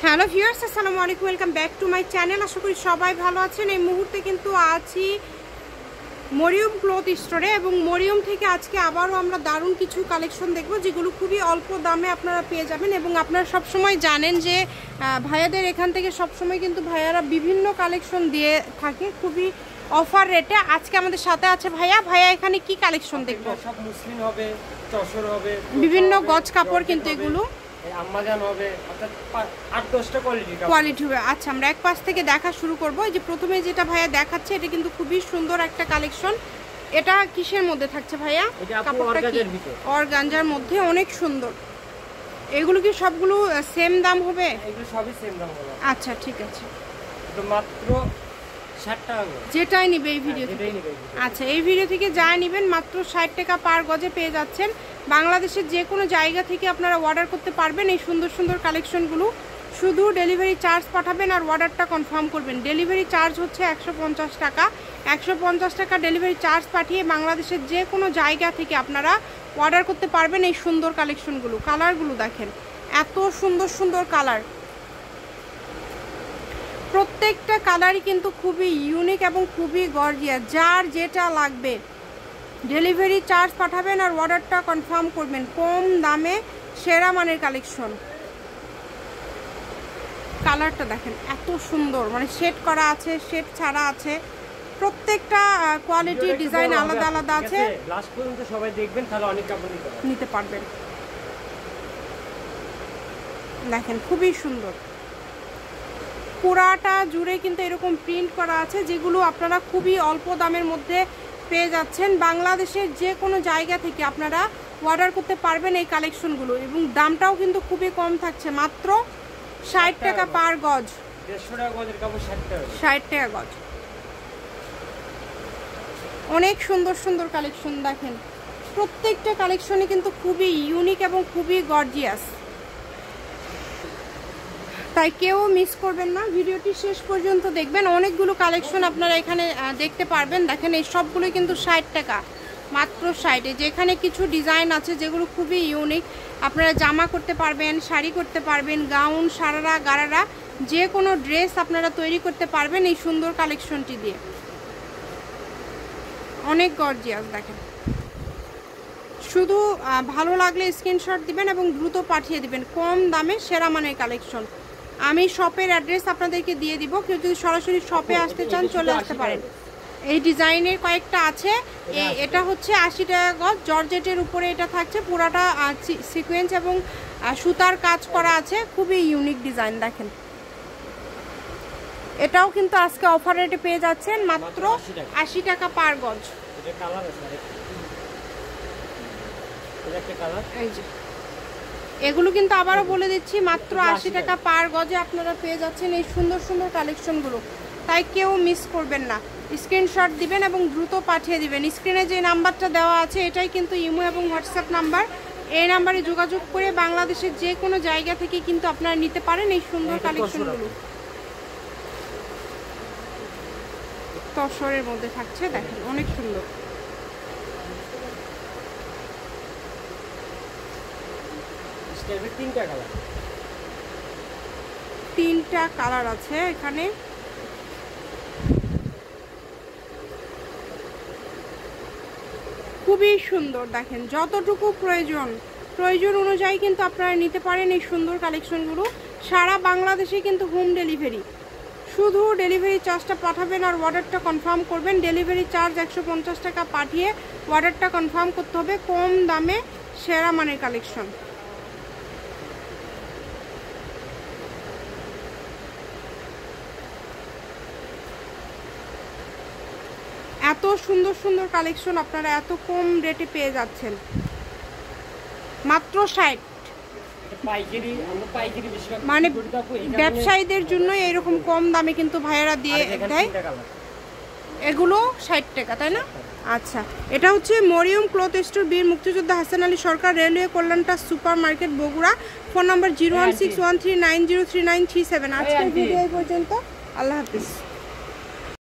Hello viewers, আসসালামু আলাইকুম, welcome back to my channel. আশা করি সবাই ভালো আছেন। এই মুহূর্তে কিন্তু আছি মরিয়ম ক্লথ স্টোরে এবং মরিয়ম থেকে আজকে আবারও আমরা দারুণ কিছু কালেকশন দেখব যেগুলো খুবই অল্প দামে আপনারা পেয়ে যাবেন। এবং আপনারা সবসময় জানেন যে ভাইয়াদের এখান থেকে সবসময় কিন্তু ভাইয়ারা বিভিন্ন কালেকশন দিয়ে থাকে খুবই অফার রেটে। আজকে আমাদের সাথে আছে ভাইয়া। এখানে কি কালেকশন দেখব? সব মুসলিম হবে, তসর হবে, বিভিন্ন গজ কাপড়, কিন্তু এগুলো আম্মাজান হবে, অর্থাৎ 8-10টা কোয়ালিটি হবে। আচ্ছা, আমরা এক পাশ থেকে দেখা শুরু করব। এই যে প্রথমে যেটা ভাইয়া দেখাচ্ছে এটা কিন্তু খুবই সুন্দর একটা কালেকশন। এটা কিসের মধ্যে থাকছে ভাইয়া? কাপড়টা কি? অর্গানজার মধ্যে, অনেক সুন্দর। এগুলো কি সবগুলো সেম দাম হবে? এগুলো সবই সেম দাম হবে। আচ্ছা, ঠিক আছে। এটা মাত্র 60 টাকা করে। যেটাই নিবে এই ভিডিও থেকে। আচ্ছা, এই ভিডিও থেকে যাই নেবেন মাত্র 60 টাকা পার গজে পেয়ে যাচ্ছেন। বাংলাদেশের যে কোনো জায়গা থেকে আপনারা অর্ডার করতে পারবেন এই সুন্দর সুন্দর কালেকশনগুলো। শুধু ডেলিভারি চার্জ পাঠাবেন আর অর্ডারটা কনফার্ম করবেন। ডেলিভারি চার্জ হচ্ছে 150 টাকা। 150 টাকা ডেলিভারি চার্জ পাঠিয়ে বাংলাদেশের যে কোনো জায়গা থেকে আপনারা অর্ডার করতে পারবেন এই সুন্দর কালেকশনগুলো। কালারগুলো দেখেন, এত সুন্দর সুন্দর কালার। প্রত্যেকটা কালারই কিন্তু খুবই ইউনিক এবং খুবই গর্জিয়াস। যার যেটা লাগবে ডেলিভারি চার্জ পাঠাবেন আর অর্ডারটা কনফার্ম করবেন। কম দামে সেরা মানের কালেকশন। কালারটা দেখেন, এত সুন্দর, মানে শেড করা আছে, শেড ছাড়া আছে। প্রত্যেকটা কোয়ালিটি ডিজাইন আলাদা আলাদা আছে। লাস্ট পর্যন্ত সবাই দেখবেন, তাহলে অনেক কাপড় নিতে পারবেন। দেখেন, খুবই সুন্দর। পুরাটা জুড়ে কিন্তু এরকম প্রিন্ট করা আছে যেগুলো আপনারা খুবই অল্প দামের মধ্যে পেয়ে যাচ্ছেন। বাংলাদেশের যে কোনো জায়গা থেকে আপনারা অর্ডার করতে পারবেন এই কালেকশনগুলো এবং দামটাও কিন্তু খুবই কম থাকছে, মাত্র 60 টাকা পার গজ। 150 টাকা গজের কাপড় 60 টাকা গজ। অনেক সুন্দর সুন্দর কালেকশন দেখেন। প্রত্যেকটা কালেকশনই কিন্তু খুবই ইউনিক এবং খুবই গর্জিয়াস। তাই কেউ মিস করবেন না, ভিডিওটি শেষ পর্যন্ত দেখবেন। অনেকগুলো কালেকশন আপনারা এখানে দেখতে পারবেন। দেখেন, এই সবগুলোই কিন্তু 60 টাকা, মাত্র 60। যেখানে কিছু ডিজাইন আছে যেগুলো খুবই ইউনিক, আপনারা জামা করতে পারবেন, শাড়ি করতে পারবেন, গাউন, সারারা, গারারা, যে কোনো ড্রেস আপনারা তৈরি করতে পারবেন এই সুন্দর কালেকশনটি দিয়ে। অনেক গর্জিয়াস দেখেন। শুধু ভালো লাগলে স্ক্রিনশট দিবেন এবং দ্রুত পাঠিয়ে দিবেন। কম দামে সেরা মানের কালেকশন। আমি শপের অ্যাড্রেস আপনাদেরকে দিয়ে দিব, কেউ যদি সরাসরি শপে আসতে চান চলে আসতে পারেন। এই ডিজাইনের কয়েকটা আছে। এটা হচ্ছে 80 টাকা গজ, জর্জেটের উপরে এটা থাকছে। পুরাটা সিকোয়েন্স এবং সুতার কাজ করা আছে, খুবই ইউনিক ডিজাইন দেখেন। এটাও কিন্তু আজকে অফার রেটে পেয়ে যাচ্ছেন মাত্র 80 টাকা পার গজ। এই যে এগুলো কিন্তু আবারও বলে দিচ্ছি, মাত্র 80 টাকা পার গজে আপনারা পেয়ে যাচ্ছেন এই সুন্দর সুন্দর কালেকশনগুলো। তাই কেউ মিস করবেন না, স্ক্রিনশট দিবেন এবং দ্রুত পাঠিয়ে দিবেন। স্ক্রিনে যে নাম্বারটা দেওয়া আছে এটাই কিন্তু ইমো এবং হোয়াটসঅ্যাপ নাম্বার। এই নাম্বারে যোগাযোগ করে বাংলাদেশের যে কোনো জায়গা থেকে কিন্তু আপনারা নিতে পারেন এই সুন্দর কালেকশনগুলো। তসরের মধ্যে থাকছে, দেখেন অনেক সুন্দর। তিনটা কালার আছে এখানে। খুবই সুন্দর দেখেন। যতটুকু প্রয়োজন অনুযায়ী কিন্তু আপনারা নিতে পারেন এই সুন্দর কালেকশনগুলো। সারা বাংলাদেশে কিন্তু হোম ডেলিভারি। শুধু ডেলিভারি চার্জটা পাঠাবেন আর অর্ডারটা কনফার্ম করবেন। ডেলিভারি চার্জ 150 টাকা পাঠিয়ে অর্ডারটা কনফার্ম করতে হবে। কম দামে সেরা মানের কালেকশন। এত সুন্দর সুন্দর কালেকশন আপনারা এত কম রেটে পেয়ে যাচ্ছেন, মাত্র 60। মানে ব্যবসায়ীদের জন্য এরকম কম দামে কিন্তু ভাইয়ারা দিয়ে দেয়। এগুলো 60 টাকা, তাই না? আচ্ছা, এটা হচ্ছে মরিয়ম ক্লথ স্টোর, বীর মুক্তিযোদ্ধা হাসান আলী সরকার, রেলওয়ে কল্যাণটা super market, Bogura. Phone number 01613903937। আজকের ভিডিও এই পর্যন্ত। আল্লাহ হাফিজ।